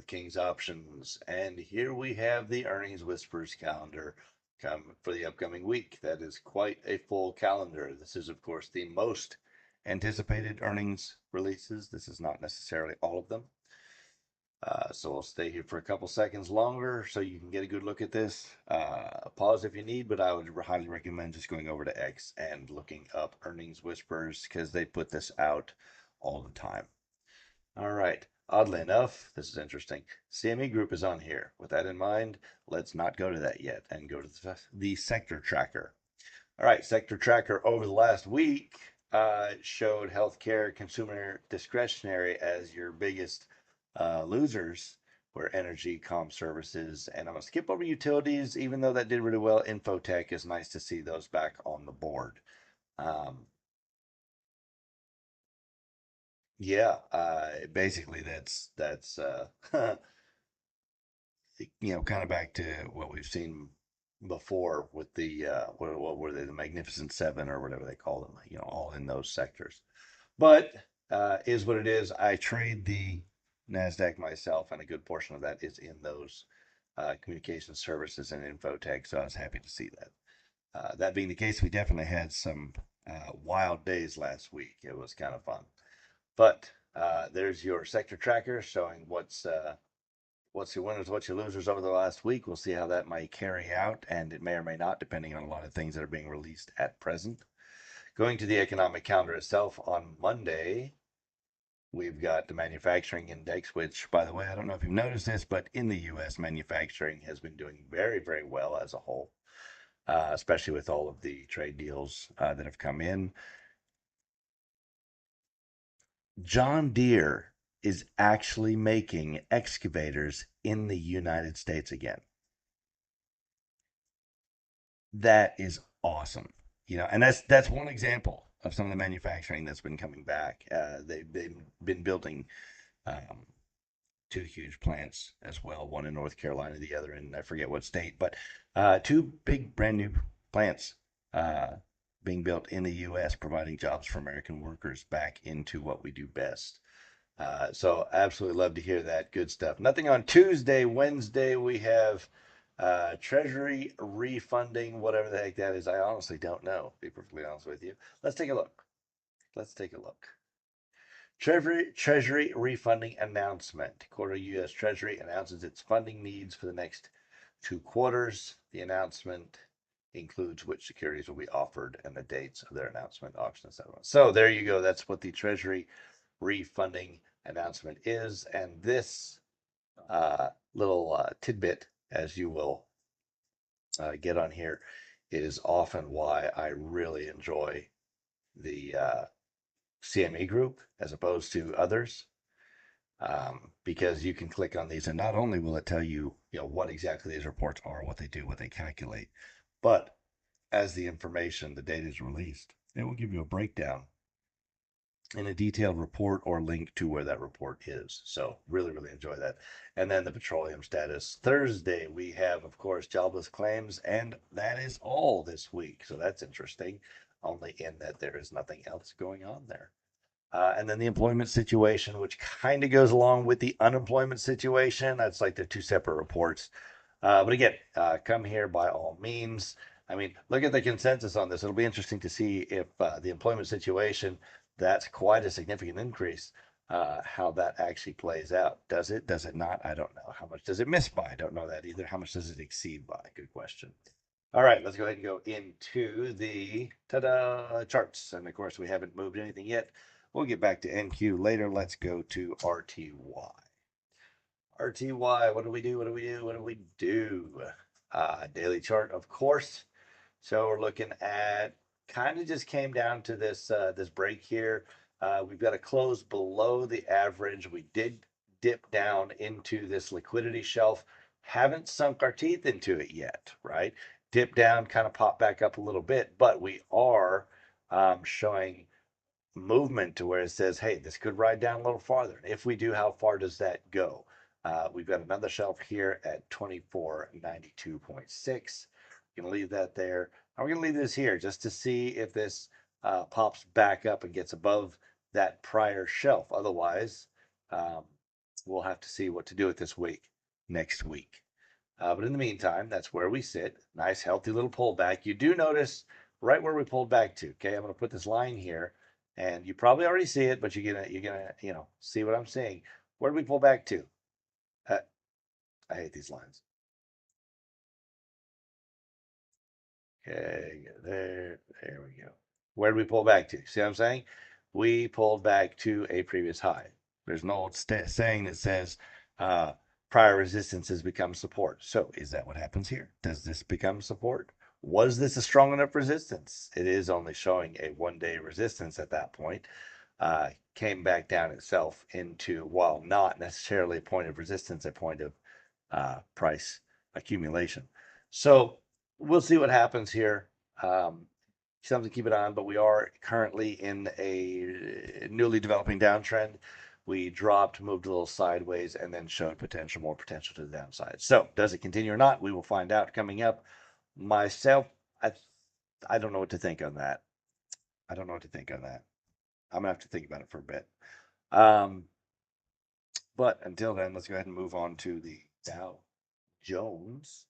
King's Options, and here we have the Earnings Whispers calendar come for the upcoming week. That is quite a full calendar. This is, of course, the most anticipated earnings releases. This is not necessarily all of them. So I'll stay here for a couple seconds longer so you can get a good look at this. Pause if you need, but I would highly recommend just going over to X and looking up Earnings Whispers because they put this out all the time. All right. Oddly enough, this is interesting. CME Group is on here. With that in mind, let's not go to that yet and go to the sector tracker. All right, sector tracker over the last week showed healthcare, consumer discretionary as your biggest losers, where energy, comm services, and I'm gonna skip over utilities, even though that did really well. Infotech is nice to see those back on the board. Um, yeah, basically that's kind of back to what we've seen before with the what were they, the Magnificent Seven or whatever they call them, all in those sectors. But is what it is. I trade the Nasdaq myself, and a good portion of that is in those communication services and infotech. So I was happy to see that. That being the case, we definitely had some wild days last week. It was kind of fun. But there's your sector tracker showing what's your winners, what's your losers over the last week. We'll see how that might carry out, and it may or may not, depending on a lot of things that are being released at present. Going to the economic calendar itself on Monday, we've got the manufacturing index, which, by the way, I don't know if you've noticed this, but in the US, manufacturing has been doing very, very well as a whole, especially with all of the trade deals that have come in. John Deere is actually making excavators in the United States again. That is awesome. And that's one example of some of the manufacturing that's been coming back. They've been building um, two huge plants as well, one in North Carolina, the other in I forget what state, but two big brand new plants uh, being built in the U.S., providing jobs for American workers back into what we do best. So absolutely love to hear that. Good stuff. Nothing on Tuesday. Wednesday, we have Treasury refunding, whatever the heck that is. I honestly don't know, to be perfectly honest with you. Let's take a look. Let's take a look. Treasury refunding announcement. Quarterly U.S. Treasury announces its funding needs for the next 2 quarters. The announcement includes which securities will be offered and the dates of their announcement, auction, etc. So there you go. That's what the Treasury refunding announcement is. And this little tidbit, as you will get on here, is often why I really enjoy the CME group as opposed to others. Because you can click on these, and not only will it tell you, what exactly these reports are, what they do, what they calculate, but as the information, the data is released, it will give you a breakdown in a detailed report or link to where that report is. So really, really enjoy that. And then the petroleum status. Thursday, we have, of course, jobless claims, and that is all this week. So that's interesting, only in that there is nothing else going on there. And then the employment situation, which kind of goes along with the unemployment situation. That's like the two separate reports. But again, come here by all means. I mean, look at the consensus on this. It'll be interesting to see if the employment situation, that's quite a significant increase, how that actually plays out. Does it? Does it not? I don't know. How much does it miss by? I don't know that either. How much does it exceed by? Good question. All right, let's go ahead and go into the ta-da charts. And of course, we haven't moved anything yet. We'll get back to NQ later. Let's go to RTY. RTY, what do we do? What do we do? What do we do? Daily chart, of course. So we're looking at kind of just came down to this break here. We've got a close below the average. We did dip down into this liquidity shelf. Haven't sunk our teeth into it yet, right? Dip down, kind of pop back up a little bit, but we are showing movement to where it says, hey, this could ride down a little farther. If we do, how far does that go? We've got another shelf here at 2492.6. We're going to leave that there. And we're going to leave this here just to see if this pops back up and gets above that prior shelf. Otherwise, um, We'll have to see what to do with this week next week. But in the meantime, that's where we sit. Nice, healthy little pullback. You do notice right where we pulled back to. Okay, I'm going to put this line here, and you probably already see it, but you're gonna see what I'm saying. Where did we pull back to? Uh, I hate these lines. Okay, there we go. Where did we pull back to? See what I'm saying? We pulled back to a previous high. There's an old saying that says uh, prior resistance has become support. So is that what happens here? Does this become support? Was this a strong enough resistance? It is only showing a 1-day resistance at that point. Came back down itself into, while not necessarily a point of resistance, a point of price accumulation. So we'll see what happens here. Something to keep it on, but we are currently in a newly developing downtrend. We dropped, moved a little sideways, and then showed more potential to the downside. So does it continue or not? We will find out coming up. Myself, I, I don't know what to think on that. I don't know what to think on that. I'm gonna have to think about it for a bit. Um, but until then, let's go ahead and move on to the Dow Jones.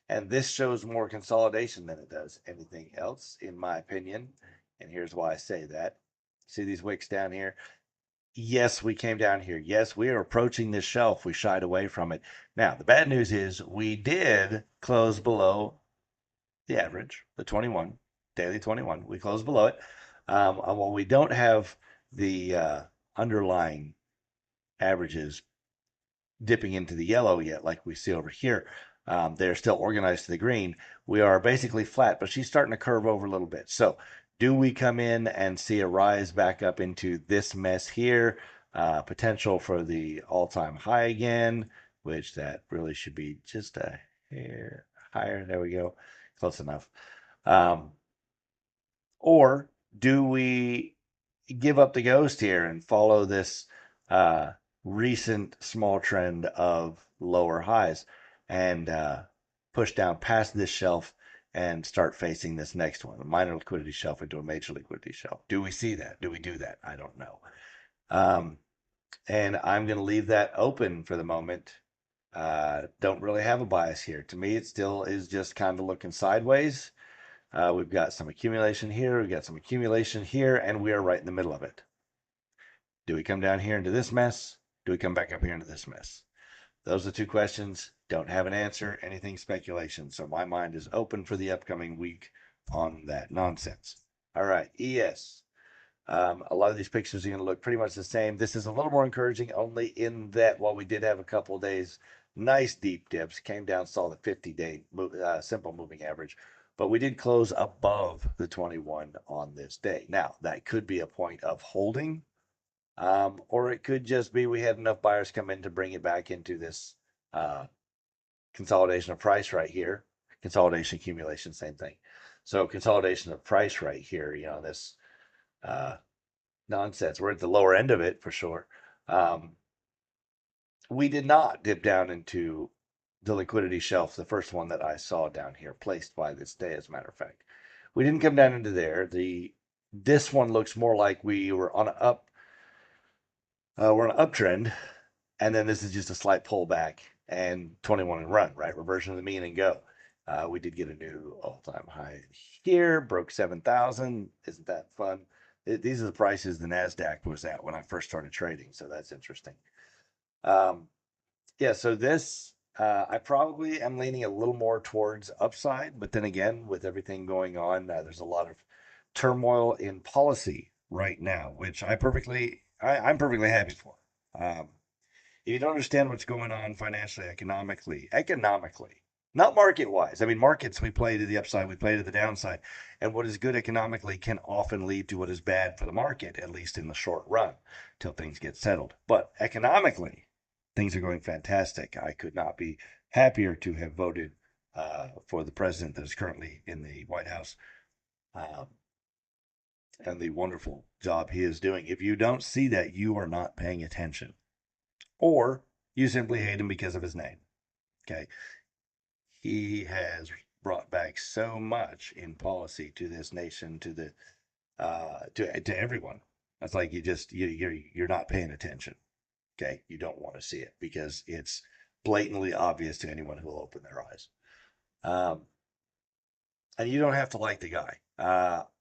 And this shows more consolidation than it does anything else, in my opinion. And here's why I say that. See these wicks down here? Yes, we came down here. Yes, we are approaching this shelf. We shied away from it. Now, the bad news is we did close below the average, the 21, daily 21. We closed below it. While we don't have the underlying averages dipping into the yellow yet, like we see over here. They're still organized to the green. We are basically flat, but she's starting to curve over a little bit. So do we come in and see a rise back up into this mess here? Potential for the all-time high again, which that really should be just a hair higher. There we go. Close enough. Um, or do we give up the ghost here and follow this recent small trend of lower highs and push down past this shelf and start facing this next one, a minor liquidity shelf into a major liquidity shelf? Do we see that? Do we do that? I don't know. Um, and I'm going to leave that open for the moment. Don't really have a bias here. To me, it still is just kind of looking sideways. We've got some accumulation here, we've got some accumulation here, and we are right in the middle of it. Do we come down here into this mess? Do we come back up here into this mess? Those are the two questions. Don't have an answer. Anything speculation. So my mind is open for the upcoming week on that nonsense. All right, ES. A lot of these pictures are going to look pretty much the same. This is a little more encouraging only in that while we did have a couple of days, nice deep dips, came down, saw the 50-day simple moving average, but we did close above the 21 on this day. Now, that could be a point of holding, or it could just be we had enough buyers come in to bring it back into this uh, consolidation of price right here. Consolidation, accumulation, same thing. So consolidation of price right here, this uh, nonsense. We're at the lower end of it for sure. We did not dip down into the liquidity shelf, the first one that I saw down here, placed by this day, as a matter of fact. We didn't come down into there. This one looks more like we were on an we're on an uptrend, and then this is just a slight pullback and 21 and run, right? Reversion of the mean and go. We did get a new all-time high here, broke 7,000. Isn't that fun? These are the prices the NASDAQ was at when I first started trading, so that's interesting. Yeah, so this, I probably am leaning a little more towards upside, but then again, with everything going on, there's a lot of turmoil in policy right now, which I'm perfectly happy for. Um, if you don't understand what's going on financially, economically, not market wise. I mean, markets, we play to the upside, we play to the downside. And what is good economically can often lead to what is bad for the market, at least in the short run, till things get settled. But economically, things are going fantastic. I could not be happier to have voted for the president that is currently in the White House. Um, and the wonderful job he is doing. If you don't see that, you are not paying attention, or you simply hate him because of his name. Okay. He has brought back so much in policy to this nation, to the to everyone. It's like you're not paying attention. Okay. You don't want to see it because it's blatantly obvious to anyone who will open their eyes. And you don't have to like the guy.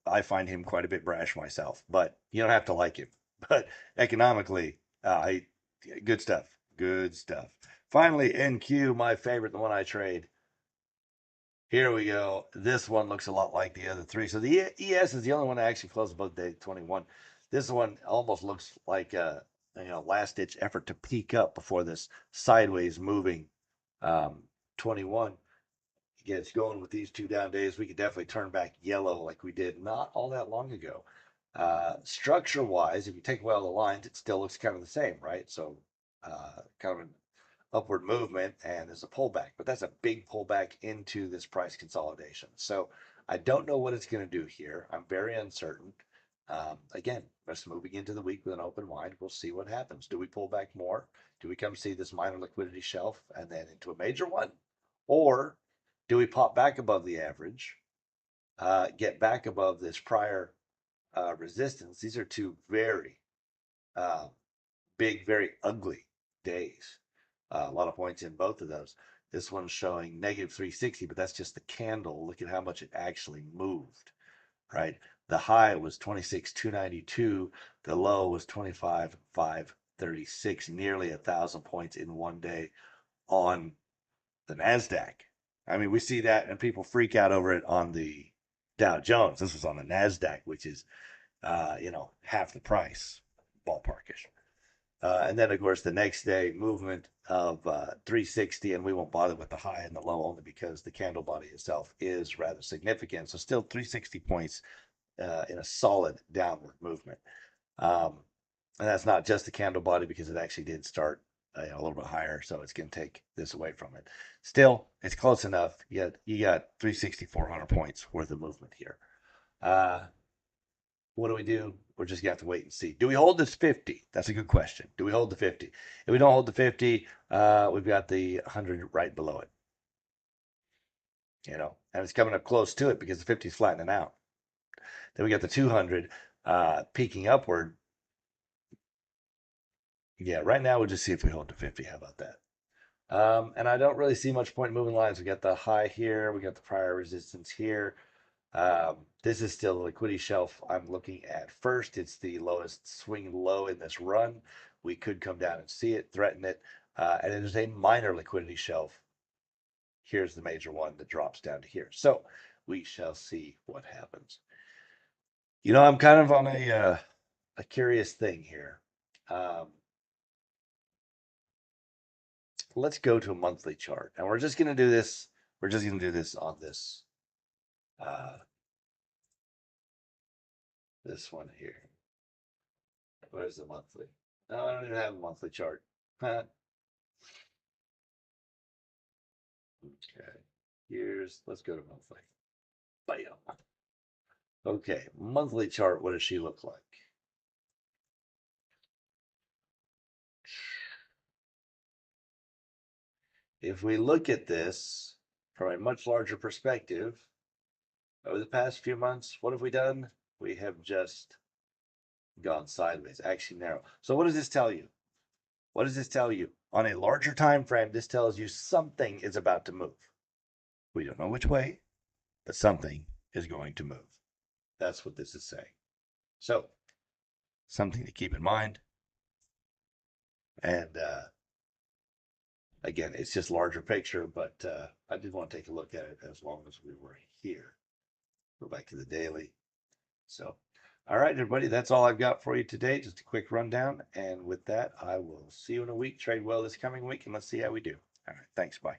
I find him quite a bit brash myself, but you don't have to like him. But economically, good stuff. Good stuff. Finally, NQ, my favorite, the one I trade. Here we go. This one looks a lot like the other three. So the ES is the only one that actually closed above day 21. This one almost looks like a last ditch effort to peak up before this sideways moving 21 gets going. With these two down days, we could definitely turn back yellow like we did not all that long ago. Structure wise, if you take away all the lines, it still looks kind of the same, right? So kind of an upward movement, and there's a pullback, but that's a big pullback into this price consolidation. So I don't know what it's going to do here. I'm very uncertain. Again, just moving into the week with an open mind, we'll see what happens. Do we pull back more? Do we come see this minor liquidity shelf and then into a major one? Or do we pop back above the average, get back above this prior resistance? These are two very big, very ugly days. A lot of points in both of those. This one's showing negative 360, but that's just the candle. Look at how much it actually moved, right? The high was 26,292. The low was 25,536, nearly 1,000 points in one day on the NASDAQ. I mean, we see that and people freak out over it on the Dow Jones. This was on the NASDAQ, which is, half the price, ballparkish. And then, of course, the next day movement of 360, and we won't bother with the high and the low only because the candle body itself is rather significant. So still 360 points in a solid downward movement. And that's not just the candle body because it actually did start a little bit higher, so it's going to take this away from it. Still, it's close enough. You got 360, 400 points worth of movement here. What do we do? We're just going to have to wait and see. Do we hold this 50? That's a good question. Do we hold the 50? If we don't hold the 50, we've got the 100 right below it. And it's coming up close to it because the 50 is flattening out. Then we got the 200 peaking upward. Yeah, right now we'll just see if we hold to 50. How about that? And I don't really see much point in moving lines. We got the high here. We got the prior resistance here. This is still the liquidity shelf I'm looking at first. It's the lowest swing low in this run. We could come down and see it, threaten it. And it is a minor liquidity shelf. Here's the major one that drops down to here. So we shall see what happens. I'm kind of on a curious thing here. Let's go to a monthly chart, and we're just going to do this. We're just going to do this on this this one here. Where's the monthly? No, I don't even have a monthly chart. Okay. Let's go to monthly. Bam. Okay, monthly chart. What does she look like? If we look at this from a much larger perspective, over the past few months, what have we done? We have just gone sideways, actually narrow. So what does this tell you? What does this tell you? On a larger time frame, this tells you something is about to move. We don't know which way, but something is going to move. That's what this is saying. So, something to keep in mind. And again, it's just larger picture, but I did want to take a look at it as long as we were here. Go back to the daily. So, all right, everybody, that's all I've got for you today. Just a quick rundown. And with that, I will see you in a week. Trade well this coming week, and let's see how we do. All right, thanks. Bye.